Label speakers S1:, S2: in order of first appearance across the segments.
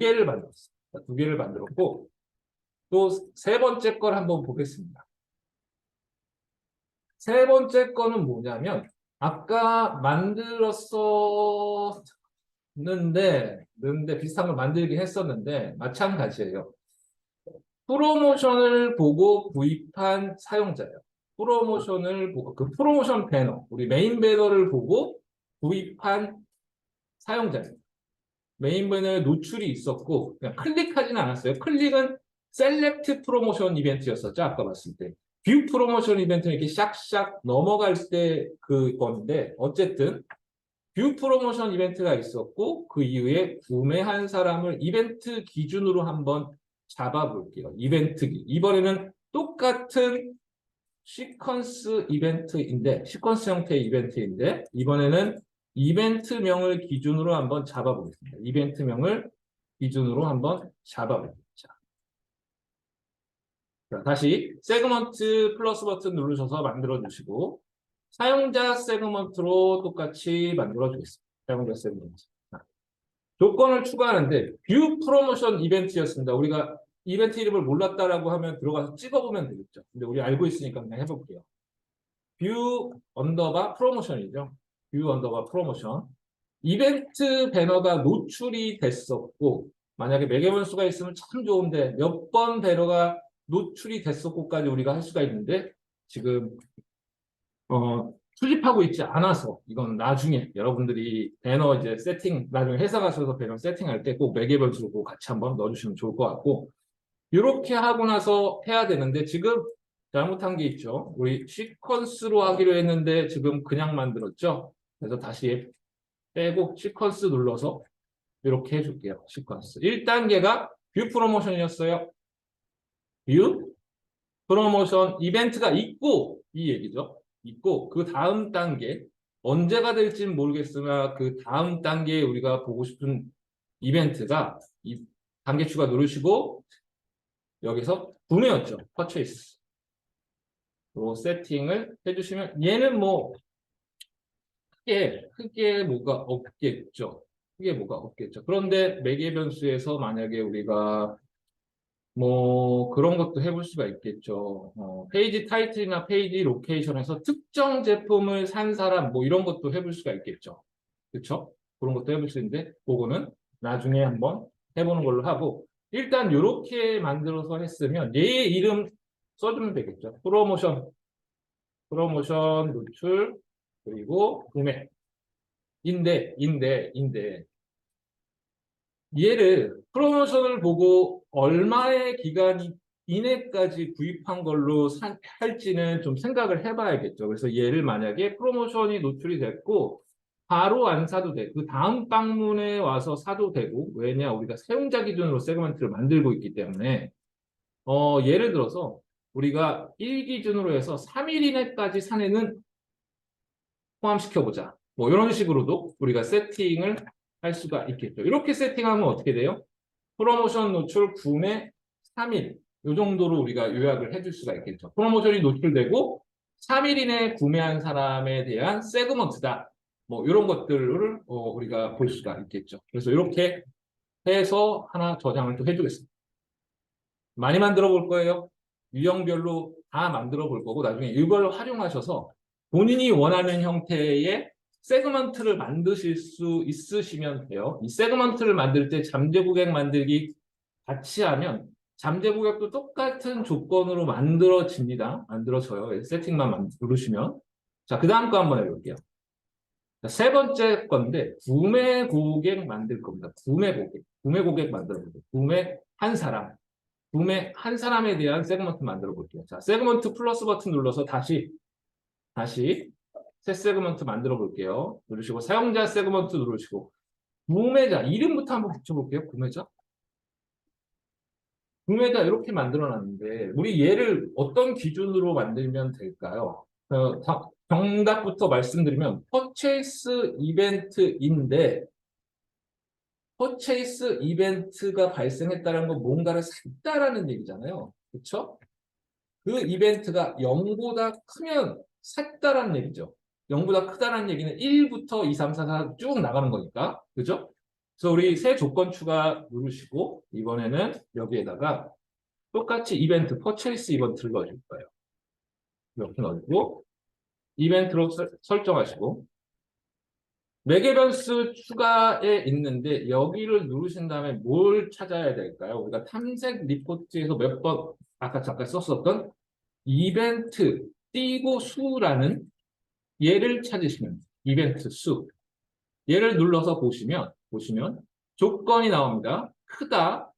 S1: 개를 만들었어요. 두 개를 만들었고 또 세 번째 걸 한번 보겠습니다. 세 번째 거는 뭐냐면 아까 만들었었는데 비슷한 걸 만들긴 했었는데 마찬가지예요. 프로모션을 보고 구입한 사용자예요. 프로모션을 보고 그 프로모션 배너, 우리 메인 배너를 보고 구입한 사용자예요. 메인 배너에 노출이 있었고 그냥 클릭하지는 않았어요. 클릭은 셀렉트 프로모션 이벤트였었죠. 아까 봤을 때. 뷰 프로모션 이벤트는 이렇게 샥샥 넘어갈 때 그 건데 어쨌든 뷰 프로모션 이벤트가 있었고 그 이후에 구매한 사람을 이벤트 기준으로 한번 잡아볼게요. 이번에는 똑같은 시퀀스 이벤트인데 시퀀스 형태의 이벤트인데 이번에는 이벤트명을 기준으로 한번 잡아보겠습니다. 이벤트명을 기준으로 한번 잡아보겠습니다. 자, 다시 세그먼트 플러스 버튼 누르셔서 만들어 주시고 사용자 세그먼트로 똑같이 만들어 주겠습니다. 사용자 세그먼트. 조건을 추가하는데 뷰 프로모션 이벤트였습니다. 우리가 이벤트 이름을 몰랐다라고 하면 들어가서 찍어보면 되겠죠. 근데 우리 알고 있으니까 그냥 해볼게요. 뷰 언더바 프로모션이죠. 뷰 언더바 프로모션. 이벤트 배너가 노출이 됐었고 만약에 매개번 수가 있으면 참 좋은데 몇 번 배너가 노출이 됐었고까지 우리가 할 수가 있는데 지금 수집하고 있지 않아서 이건 나중에 여러분들이 배너 이제 세팅 나중에 회사 가셔서 배너 세팅할 때 꼭 매개별수로 같이 한번 넣어주시면 좋을 것 같고 이렇게 하고 나서 해야 되는데 지금 잘못한 게 있죠. 우리 시퀀스로 하기로 했는데 지금 그냥 만들었죠. 그래서 다시 빼고 시퀀스 눌러서 이렇게 해줄게요. 시퀀스 1단계가 뷰 프로모션이었어요. 뷰 프로모션 이벤트가 있고 이 얘기죠. 있고 그 다음 단계 언제가 될지는 모르겠으나 그 다음 단계에 우리가 보고 싶은 이벤트가 이 단계 추가 누르시고 여기서 구매였죠. 퍼체이스 로 세팅을 해주시면 얘는 뭐 크게 뭐가 없겠죠. 크게 뭐가 없겠죠. 그런데 매개 변수에서 만약에 우리가 뭐 그런 것도 해볼 수가 있겠죠. 페이지 타이틀이나 페이지 로케이션에서 특정 제품을 산 사람 뭐 이런 것도 해볼 수가 있겠죠. 그렇죠? 그런 것도 해볼 수 있는데 그거는 나중에 한번 해보는 걸로 하고 일단 이렇게 만들어서 했으면 얘 이름 써주면 되겠죠. 프로모션 노출 그리고 구매 인데 얘를 프로모션을 보고 얼마의 기간 이내까지 구입한 걸로 할지는 좀 생각을 해봐야겠죠. 그래서 얘를 만약에 프로모션이 노출이 됐고 바로 안 사도 돼. 그 다음 방문에 와서 사도 되고 왜냐 우리가 사용자 기준으로 세그먼트를 만들고 있기 때문에 예를 들어서 우리가 1 기준으로 해서 3일 이내까지 사내는 포함시켜보자. 뭐 이런 식으로도 우리가 세팅을 할 수가 있겠죠. 이렇게 세팅하면 어떻게 돼요? 프로모션 노출 구매 3일 이 정도로 우리가 요약을 해줄 수가 있겠죠. 프로모션이 노출되고 3일 이내에 구매한 사람에 대한 세그먼트다. 뭐 이런 것들을 우리가 볼 수가 있겠죠. 그래서 이렇게 해서 하나 저장을 또 해주겠습니다. 많이 만들어 볼 거예요. 유형별로 다 만들어 볼 거고 나중에 이걸 활용하셔서 본인이 원하는 형태의 세그먼트를 만드실 수 있으시면 돼요. 이 세그먼트를 만들 때 잠재 고객 만들기 같이 하면 잠재 고객도 똑같은 조건으로 만들어집니다. 만들어져요. 세팅만 누르시면. 자, 그 다음 거 한번 해볼게요. 자, 세 번째 건데 구매 고객 만들 겁니다. 구매 고객 만들어 볼게요. 구매 한 사람에 대한 세그먼트 만들어 볼게요. 자, 세그먼트 플러스 버튼 눌러서 다시 새 세그먼트 만들어 볼게요. 누르시고 사용자 세그먼트 누르시고 구매자 이름부터 한번 붙여볼게요. 구매자 이렇게 만들어 놨는데 우리 얘를 어떤 기준으로 만들면 될까요? 정답부터 말씀드리면 퍼체이스 이벤트인데 퍼체이스 이벤트가 발생했다는 건 뭔가를 샀다라는 얘기잖아요. 그렇죠? 그 이벤트가 0보다 크면 샀다라는 얘기죠. 0보다 크다라는 얘기는 1부터 2, 3, 4, 4 쭉 나가는 거니까. 그죠? 그래서 우리 새 조건 추가 누르시고 이번에는 여기에다가 똑같이 이벤트, 퍼체이스 이벤트를 넣어줄 거예요. 이렇게 넣어주고 이벤트로 설정하시고 매개 변수 추가에 있는데 여기를 누르신 다음에 뭘 찾아야 될까요? 우리가 탐색 리포트에서 몇 번 아까 잠깐 썼었던 이벤트 띄고 수라는 얘를 찾으시면 돼요. 이벤트 수 얘를 눌러서 보시면 조건이 나옵니다. 크다,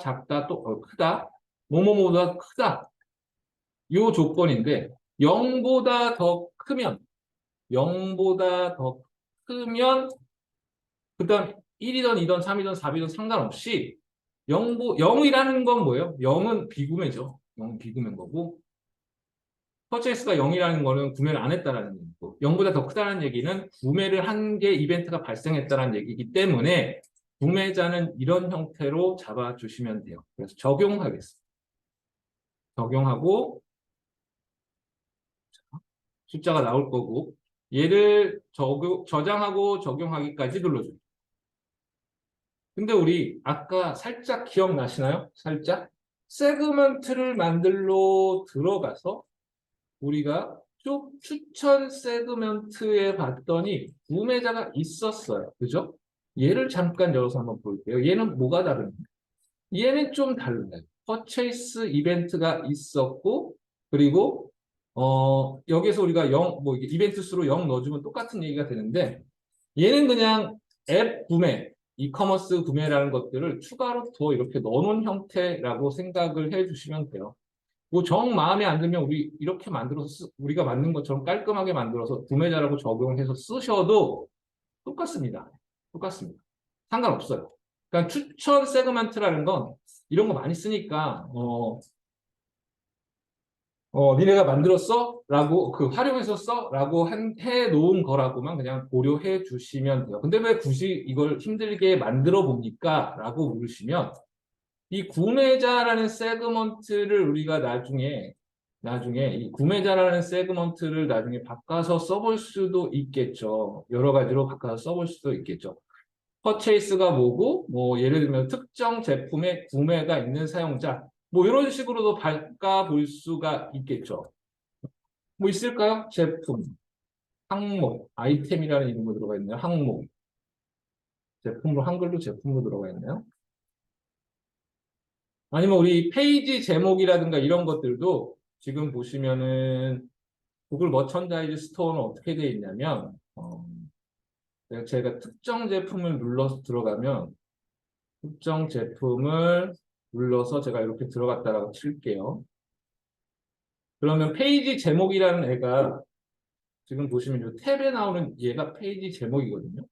S1: 작다, 또 크다, 뭐뭐뭐보다 크다. 이 조건인데 0보다 더 크면 0보다 더 크면 그다음 1이든 2든 3이든 4이든 상관없이 0이라는 건 뭐예요? 0은 비구매죠. 0은 비구매인 거고 퍼체이스가 0이라는 거는 구매를 안 했다라는 얘기고 0보다 더 크다는 얘기는 구매를 한 게 이벤트가 발생했다는 얘기이기 때문에 구매자는 이런 형태로 잡아주시면 돼요. 그래서 적용하겠습니다. 적용하고 숫자가 나올 거고 얘를 저장하고 적용하기까지 눌러줘요. 근데 우리 아까 살짝 기억나시나요? 살짝 세그먼트를 만들러 들어가서 우리가 쭉 추천 세그먼트에 봤더니 구매자가 있었어요. 그죠? 얘를 잠깐 열어서 한번 볼게요. 얘는 뭐가 다른가? 얘는 좀 달라요. 퍼체이스 이벤트가 있었고 그리고 여기서 우리가 0, 뭐 이벤트 수로 0 넣어주면 똑같은 얘기가 되는데 얘는 그냥 앱 구매, 이커머스 구매라는 것들을 추가로 더 이렇게 넣어놓은 형태라고 생각을 해주시면 돼요. 뭐 정 마음에 안 들면 우리 이렇게 만들어서 우리가 만든 것처럼 깔끔하게 만들어서 구매자라고 적용해서 쓰셔도 똑같습니다. 똑같습니다. 상관없어요. 그러니까 추천 세그먼트라는 건 이런 거 많이 쓰니까 니네가 만들었어? 라고 활용해서 써? 라고 해놓은 거라고만 그냥 고려해 주시면 돼요. 근데 왜 굳이 이걸 힘들게 만들어 봅니까? 라고 물으시면 이 구매자라는 세그먼트를 우리가 나중에 이 구매자라는 세그먼트를 나중에 바꿔서 써볼 수도 있겠죠. 여러 가지로 바꿔서 써볼 수도 있겠죠. 퍼체이스가 뭐고 뭐 예를 들면 특정 제품의 구매가 있는 사용자 뭐 이런 식으로도 바꿔볼 수가 있겠죠. 뭐 있을까요? 제품, 항목, 아이템이라는 이름으로 들어가 있네요. 항목, 제품으로 한글로 제품으로 들어가 있네요. 아니면 우리 페이지 제목이라든가 이런 것들도 지금 보시면은 구글 머천다이즈 스토어는 어떻게 되어 있냐면 제가 특정 제품을 눌러서 들어가면 특정 제품을 눌러서 제가 이렇게 들어갔다라고 칠게요. 그러면 페이지 제목이라는 애가 지금 보시면 이 탭에 나오는 얘가 페이지 제목이거든요.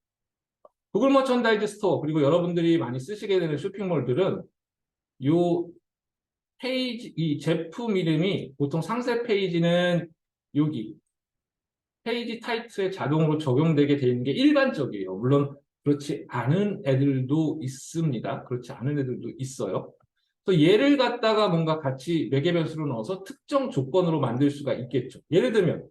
S1: 구글 머천다이즈 스토어 그리고 여러분들이 많이 쓰시게 되는 쇼핑몰들은 이 페이지, 이 제품 이름이 보통 상세 페이지는 여기 페이지 타이틀에 자동으로 적용되게 되어 있는 게 일반적이에요. 물론 그렇지 않은 애들도 있습니다. 그렇지 않은 애들도 있어요. 그래서 얘를 갖다가 뭔가 같이 매개 변수로 넣어서 특정 조건으로 만들 수가 있겠죠. 예를 들면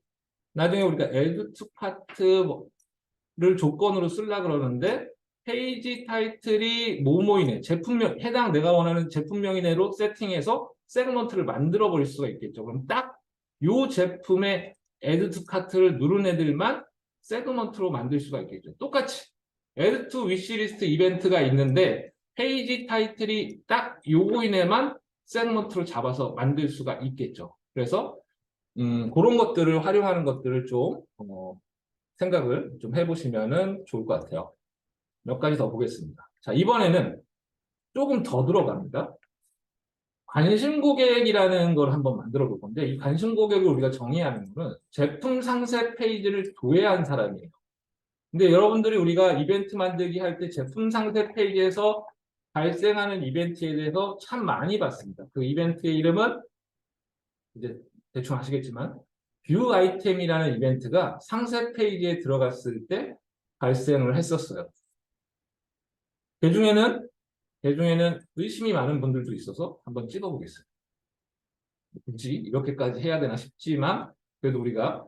S1: 나중에 우리가 add to part를 조건으로 쓰려고 그러는데 페이지 타이틀이 뭐뭐이네 제품명 해당 내가 원하는 제품명이네로 세팅해서 세그먼트를 만들어 버릴 수가 있겠죠. 그럼 딱 이 제품의 add to cart를 누른 애들만 세그먼트로 만들 수가 있겠죠. 똑같이 add to wishlist 이벤트가 있는데 페이지 타이틀이 딱 요거이네만 세그먼트로 잡아서 만들 수가 있겠죠. 그래서 그런 것들을 활용하는 것들을 좀 생각을 좀 해보시면 좋을 것 같아요. 몇 가지 더 보겠습니다. 자, 이번에는 조금 더 들어갑니다. 관심 고객이라는 걸 한번 만들어 볼 건데 이 관심 고객을 우리가 정의해야 하는 거는 제품 상세 페이지를 도외한 사람이에요. 근데 여러분들이 우리가 이벤트 만들기 할 때 제품 상세 페이지에서 발생하는 이벤트에 대해서 참 많이 봤습니다. 그 이벤트의 이름은 이제 대충 아시겠지만 뷰 아이템이라는 이벤트가 상세 페이지에 들어갔을 때 발생을 했었어요. 개중에는 의심이 많은 분들도 있어서 한번 찍어보겠습니다. 굳이 이렇게까지 해야 되나 싶지만 그래도 우리가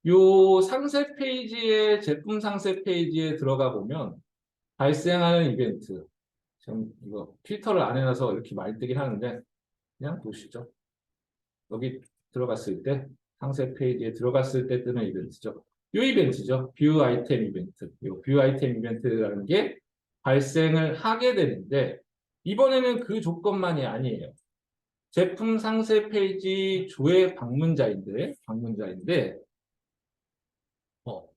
S1: 요 상세 페이지에 제품 상세 페이지에 들어가 보면 발생하는 이벤트. 지금 이거 필터를 안 해놔서 이렇게 많이 뜨긴 하는데 그냥 보시죠. 여기 들어갔을 때 상세 페이지에 들어갔을 때 뜨는 이벤트죠. 이 이벤트죠. 뷰 아이템 이벤트. 이 뷰 아이템 이벤트라는 게 발생을 하게 되는데 이번에는 그 조건만이 아니에요. 제품 상세 페이지 조회 방문자인데 어,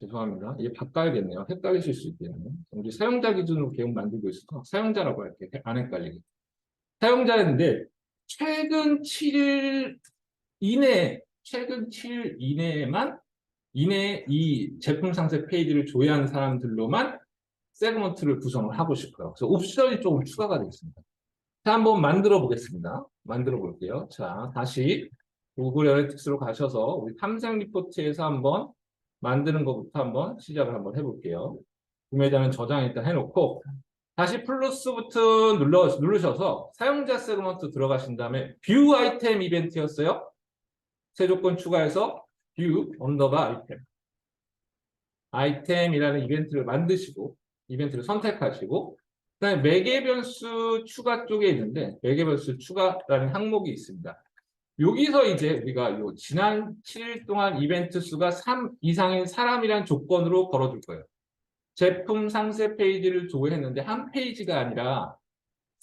S1: 죄송합니다. 이게 바꿔야겠네요. 헷갈리실 수 있겠네요. 우리 사용자 기준으로 계속 만들고 있어서 사용자라고 할게요. 안 헷갈리게. 사용자인데 최근 7일 최근 7일 이내에 이 제품 상세 페이지를 조회한 사람들로만 세그먼트를 구성을 하고 싶어요. 그래서 옵션이 조금 추가가 되겠습니다. 자, 한번 만들어 보겠습니다. 만들어 볼게요. 자, 다시 구글 애널리틱스로 가셔서 우리 탐색 리포트에서 한번 만드는 것부터 한번 시작을 한번 해볼게요. 구매자는 저장 일단 해놓고 다시 플러스 버튼 누르셔서 사용자 세그먼트 들어가신 다음에 뷰 아이템 이벤트였어요. 새 조건 추가해서 뷰 언더바 아이템이라는 이벤트를 만드시고 이벤트를 선택하시고 그다음에 매개 변수 추가 쪽에 있는데 매개 변수 추가라는 항목이 있습니다. 여기서 이제 우리가 요 지난 7일 동안 이벤트 수가 3 이상인 사람이란 조건으로 걸어줄 거예요. 제품 상세 페이지를 조회했는데 한 페이지가 아니라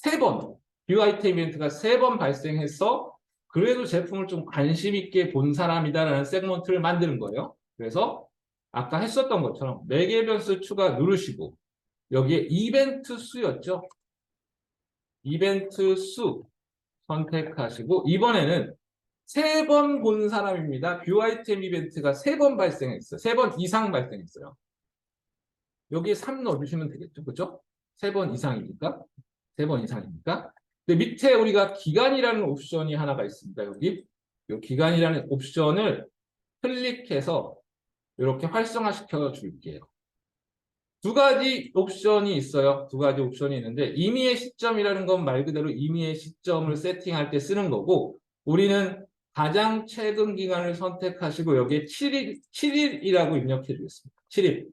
S1: 3번, 뷰 아이템 이벤트가 3번 발생해서 그래도 제품을 좀 관심 있게 본 사람이다라는 세그먼트를 만드는 거예요. 그래서 아까 했었던 것처럼 매개 변수 추가 누르시고 여기에 이벤트 수였죠. 이벤트 수 선택하시고 이번에는 3번 본 사람입니다. 뷰 아이템 이벤트가 3번 발생했어요. 3번 이상 발생했어요. 여기에 3 넣어주시면 되겠죠. 그렇죠? 3번 이상이니까. 3번 이상이니까. 근데 밑에 우리가 기간이라는 옵션이 하나가 있습니다. 여기. 이 기간이라는 옵션을 클릭해서 이렇게 활성화시켜 줄게요. 2가지 옵션이 있어요. 2가지 옵션이 있는데 임의의 시점이라는 건 말 그대로 임의의 시점을 세팅할 때 쓰는 거고 우리는 가장 최근 기간을 선택하시고 여기에 7일이라고 입력해 주겠습니다. 7일.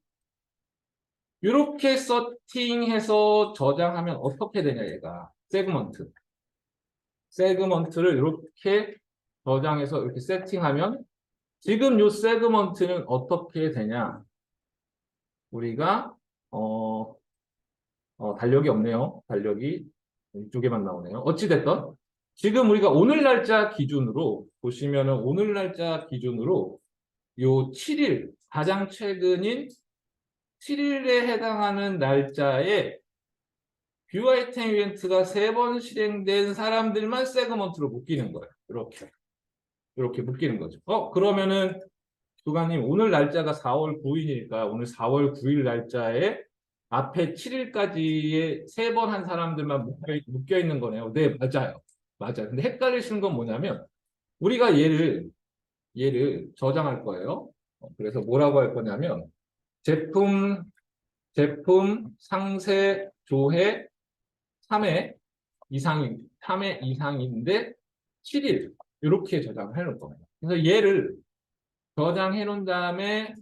S1: 이렇게 세팅해서 저장하면 어떻게 되냐 얘가. 세그먼트를 이렇게 저장해서 이렇게 세팅하면 지금 이 세그먼트는 어떻게 되냐. 우리가 달력이 없네요. 달력이 이쪽에만 나오네요. 어찌됐든 지금 우리가 오늘 날짜 기준으로 보시면은 오늘 날짜 기준으로 요 7일 가장 최근인 7일에 해당하는 날짜에 뷰 아이템 이벤트가 3번 실행된 사람들만 세그먼트로 묶이는 거예요. 이렇게 묶이는 거죠. 그러면은 주관님 오늘 날짜가 4월 9일이니까 오늘 4월 9일 날짜에 앞에 7일까지의 3번 한 사람들만 묶여 있는 거네요. 네, 맞아요. 맞아요. 근데 헷갈리시는 건 뭐냐면 우리가 얘를 저장할 거예요. 그래서 뭐라고 할 거냐면 제품 상세 조회 3회 3회 이상인데 7일 이렇게 저장을 해놓을 겁니다. 그래서 얘를 저장해 놓은 다음에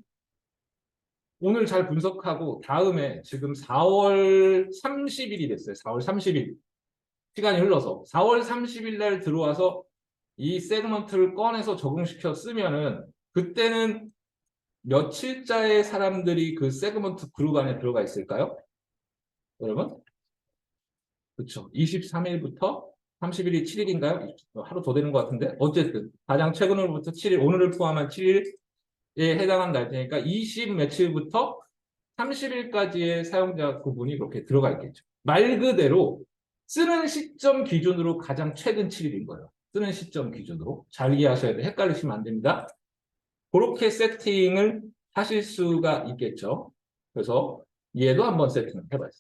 S1: 오늘 잘 분석하고 다음에 지금 4월 30일이 됐어요. 4월 30일. 시간이 흘러서 4월 30일 날 들어와서 이 세그먼트를 꺼내서 적용시켜 쓰면은 그때는 며칠자의 사람들이 그 세그먼트 그룹 안에 들어가 있을까요? 여러분? 그렇죠. 23일부터 30일이 7일인가요? 하루 더 되는 것 같은데 어쨌든 가장 최근으로부터 7일, 오늘을 포함한 7일에 해당한 날짜니까 20 며칠부터 30일까지의 사용자 구분이 그렇게 들어가 있겠죠. 말 그대로 쓰는 시점 기준으로 가장 최근 7일인 거예요. 쓰는 시점 기준으로. 잘 이해하셔야 돼요. 헷갈리시면 안 됩니다. 그렇게 세팅을 하실 수가 있겠죠. 그래서 얘도 한번 세팅을 해봐요.